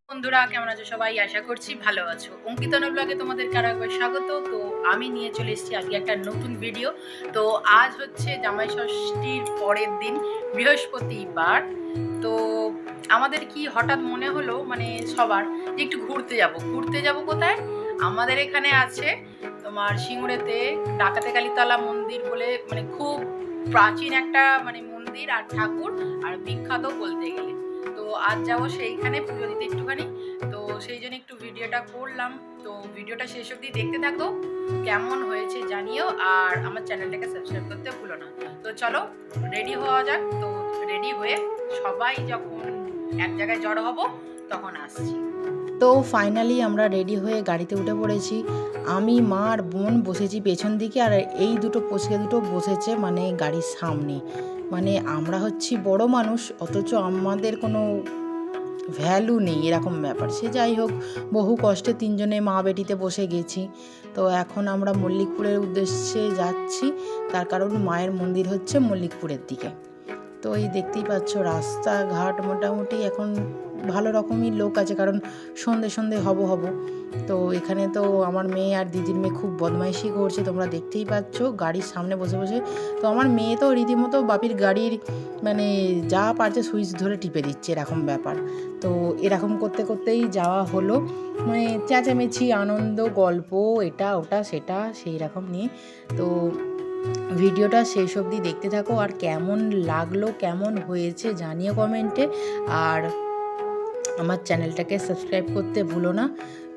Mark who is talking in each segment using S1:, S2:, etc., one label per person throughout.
S1: বন্ধুরা কেমন আছো সবাই? আশা করছি ভালো আছো। অঙ্কিতানো ব্লগে তোমাদেরকে আরো একবার স্বাগত। তো আমি নিয়ে চলে এসেছি আজকে একটা নতুন ভিডিও। তো আজ হচ্ছে জামাই ষষ্ঠীর পরের দিন, বৃহস্পতিবার। তো আমাদের কি হঠাৎ মনে হলো মানে সবার যে একটু ঘুরতে যাব কোথায়? আমাদের এখানে আছে তোমার সিঙ্গুরেতে ডাকাতে কালীতলা মন্দির বলে, মানে খুব প্রাচীন একটা মানে মন্দির আর ঠাকুর, আর বিখ্যাত বলতে গেলে। তো আজ যাবো সেইখানে পুজো দিতে একটুখানি। তো সেই জন্য একটু ভিডিওটা করলাম। তো ভিডিওটা শেষ অবধি দেখতে থাকো, কেমন হয়েছে জানিও, আর আমার চ্যানেলটাকে সাবস্ক্রাইব করতে ভুলো না। তো চলো রেডি হওয়া যাক। তো রেডি হয়ে সবাই যখন এক জায়গায় জড়ো হব তখন আসছি। তো ফাইনালি আমরা রেডি হয়ে গাড়িতে উঠে পড়েছি। আমি, মা আর বোন বসেছি পেছন দিকে, আর এই দুটো পছকে দুটো বসেছে মানে গাড়ির সামনে। মানে আমরা হচ্ছি বড় মানুষ, অথচ আমাদের কোনো ভ্যালু নেই, এরকম ব্যাপার। সে যাই হোক, বহু কষ্টে তিনজনে মা বেটিতে বসে গেছি। তো এখন আমরা মল্লিকপুরের উদ্দেশ্যে যাচ্ছি, তার কারণ মায়ের মন্দির হচ্ছে মল্লিকপুরের দিকে। তো এই দেখতেই পাচ্ছ রাস্তাঘাট মোটামুটি এখন ভালো রকমই লোক আছে, কারণ সন্ধে সন্ধে হব। তো এখানে তো আমার মেয়ে আর দিদির মেয়ে খুব বদমাইশি করছে, তোমরা দেখতেই পাচ্ছ গাড়ির সামনে বসে বসে। তো আমার মেয়ে তো রীতিমতো বাপির গাড়ির মানে যা পারছে সুইচ ধরে টিপে দিচ্ছে, এরকম ব্যাপার। তো এরকম করতে করতেই যাওয়া হলো, মানে চেঁচামেচি, আনন্দ, গল্প, এটা ওটা সেটা সেই রকম নিয়ে। তো ভিডিওটা শেষ অবধি দেখতে থাকো, আর কেমন লাগলো কেমন হয়েছে জানিও কমেন্টে, আর আমার চ্যানেলটাকে সাবস্ক্রাইব করতে ভুলো না।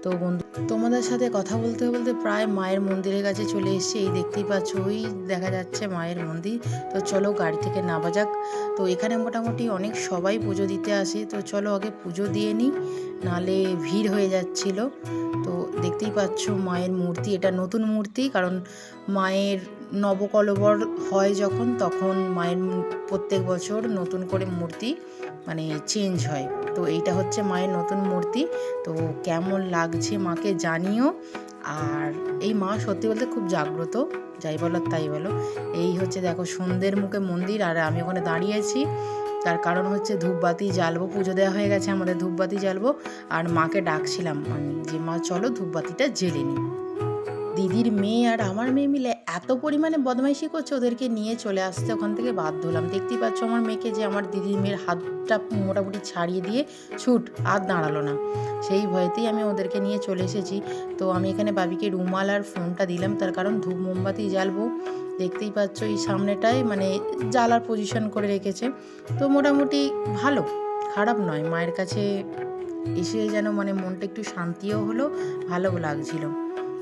S1: তো বন্ধু, তোমাদের সাথে কথা বলতে বলতে প্রায় মায়ের মন্দিরের কাছে চলে এসেছি। এই দেখতেই পাচ্ছ, ওই দেখা যাচ্ছে মায়ের মন্দির। তো চলো গাড়ি থেকে নামা যাক। তো এখানে মোটামুটি অনেক সবাই পুজো দিতে আসে, তো চলো আগে পুজো দিয়ে নিই, নালে ভিড় হয়ে যাচ্ছিল। তো দেখতেই পাচ্ছ মায়ের মূর্তি, এটা নতুন মূর্তি, কারণ মায়ের নবকলবর হয় যখন, তখন মায়ের প্রত্যেক বছর নতুন করে মূর্তি মানে চেঞ্জ হয়। তো এইটা হচ্ছে মায়ের নতুন মূর্তি। তো কেমন লাগছে মাকে জানিও। আর এই মা সত্যি বলতে খুব জাগ্রত, যাই বলো তাই বলো। এই হচ্ছে দেখো সন্ধ্যের মুখে মন্দির, আর আমি ওখানে দাঁড়িয়েছি, তার কারণ হচ্ছে ধূপবাতি জ্বালবো, পুজো দেওয়া হয়ে গেছে আমাদের, ধূপবাতি জ্বালবো। আর মাকে ডাকছিলাম আমি যে মা চলো ধূপবাতিটা জ্বেলে নিই। দিদির মেয়ে আর আমার মেয়ে মিলে এত পরিমাণে বদমাইশি করছে, ওদেরকে নিয়ে চলে আসতে ওখান থেকে বাধ্য হলাম। দেখতেই পাচ্ছ আমার মেয়েকে, যে আমার দিদির মেয়ের হাতটা মোটামুটি ছাড়িয়ে দিয়ে ছুট, আর দাঁড়ালো না। সেই ভয়তেই আমি ওদেরকে নিয়ে চলে এসেছি। তো আমি এখানে বাবিকে রুমাল আর ফোনটা দিলাম, তার কারণ ধূপ মোমবাতি জ্বালবো। দেখতেই পাচ্ছ এই সামনেটায় মানে জ্বালার পজিশন করে রেখেছে। তো মোটামুটি ভালো, খারাপ নয়। মায়ের কাছে এসে যেন মানে মনটা একটু শান্তিও হলো, ভালো লাগছিল।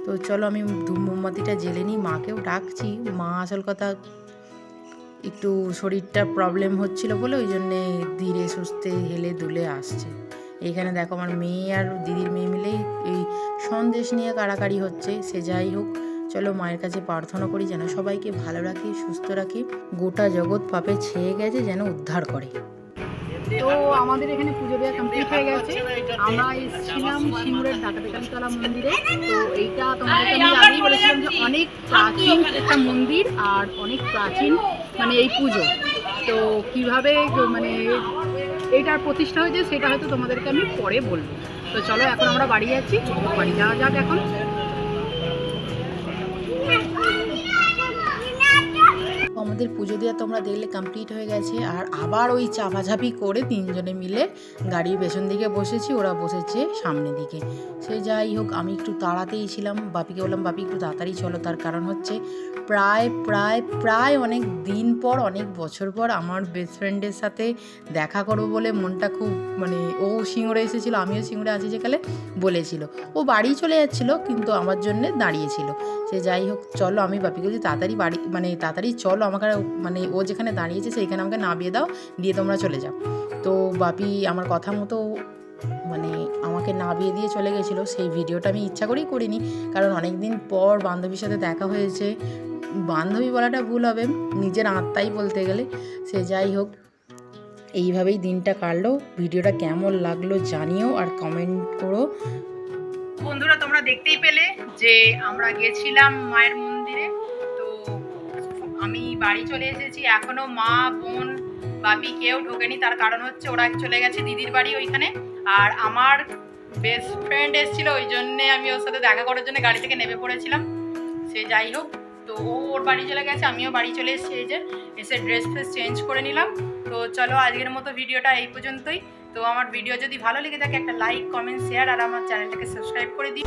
S1: তো চলো আমি ধূপ মোমবাতিটা জ্বেলে নিই, মাকেও ডাকছি। মা আসল কথা একটু শরীরটা প্রবলেম হচ্ছিল বলে ওই জন্যে ধীরে সুস্থে হেলে দুলে আসছে। এইখানে দেখো আমার মেয়ে আর দিদির মেয়ে মিলেই এই সন্দেশ নিয়ে কাড়াকাড়ি হচ্ছে। সে যাই হোক, চলো মায়ের কাছে প্রার্থনা করি যেন সবাইকে ভালো রাখি, সুস্থ রাখি, গোটা জগৎ পাপে ছেয়ে গেছে যেন উদ্ধার করে। তো আমাদের এখানে পুজো দেওয়া কমপ্লিট হয়ে গেছে। আমরা এসেছিলাম সিঙ্গুরের ডাকাতে কালীতলা মন্দিরে। তো এইটা তোমাদেরকে আমি আগেই বলেছিলাম যে অনেক প্রাচীন একটা মন্দির, আর অনেক প্রাচীন মানে এই পুজো। তো কিভাবে মানে এইটার প্রতিষ্ঠা হয়েছে সেটা হয়তো তোমাদেরকে আমি পরে বলবো। তো চলো এখন আমরা বাড়ি যাচ্ছি, বাড়ি যাওয়া যাক এখন। আমাদের পুজো দেওয়া তোমরা দেখলে কমপ্লিট হয়ে গেছে, আর আবার ওই চাপাঝাপি করে তিনজনে মিলে গাড়ির পেছন দিকে বসেছি, ওরা বসেছে সামনে দিকে। সে যাই হোক, আমি একটু তাড়াতেই ছিলাম, বাপিকে বললাম বাপি একটু তাড়াতাড়ি চলো, তার কারণ হচ্ছে প্রায় প্রায় প্রায় অনেক দিন পর, অনেক বছর পর আমার বেস্ট ফ্রেন্ডের সাথে দেখা করবো বলে মনটা খুব মানে, ও সিঙ্গুরে এসেছিলো, আমিও সিঙ্গুরে আছি যেকালে বলেছিল, ও বাড়ি চলে যাচ্ছিলো কিন্তু আমার জন্যে দাঁড়িয়েছিল। সে যাই হোক, চলো আমি বাপিকে বলছি তাড়াতাড়ি বাড়ি মানে তাড়াতাড়ি চলো, আমাকে মানে ও যেখানে দাঁড়িয়েছে সেইখানে আমাকে নামিয়ে দাও, দিয়ে তোমরা চলে যাও। তো বাপি আমার কথা মতো মানে আমাকে নামিয়ে দিয়ে চলে গেছিলো। সেই ভিডিওটা আমি ইচ্ছা করেই করিনি, কারণ অনেক দিন পর বান্ধবীর সাথে দেখা হয়েছে, বান্ধবী বলাটা ভুল হবে, নিজের আত্মাই বলতে গেলে। সে যাই হোক, এইভাবেই দিনটা কাটলো। ভিডিওটা কেমন লাগলো জানিও, আর কমেন্ট করো। বন্ধুরা তোমরা দেখতেই পেলে যে আমরা গেছিলাম মায়ের মন্দিরে। তো আমি বাড়ি চলে এসেছি, এখনো মা বোন বাপি কেউ ঢোকেনি। তার কারণ হচ্ছে ওরা চলে গেছে দিদির বাড়ি ওইখানে, আর আমার বেস্ট ফ্রেন্ড এসেছিলো, ওই জন্যে আমি ওর সাথে দেখা করার জন্য গাড়ি থেকে নেমে পড়েছিলাম। সে যাই হোক, তো ও ওর বাড়ি চলে গেছে, আমিও বাড়ি চলে এসেছি। এই যে এসে ড্রেস ফ্রেস চেঞ্জ করে নিলাম। তো চলো আজকের মতো ভিডিওটা এই পর্যন্তই। তো আমার ভিডিও যদি ভালো লেগে থাকে একটা লাইক কমেন্ট শেয়ার আর আমার চ্যানেলটাকে সাবস্ক্রাইব করে দিই।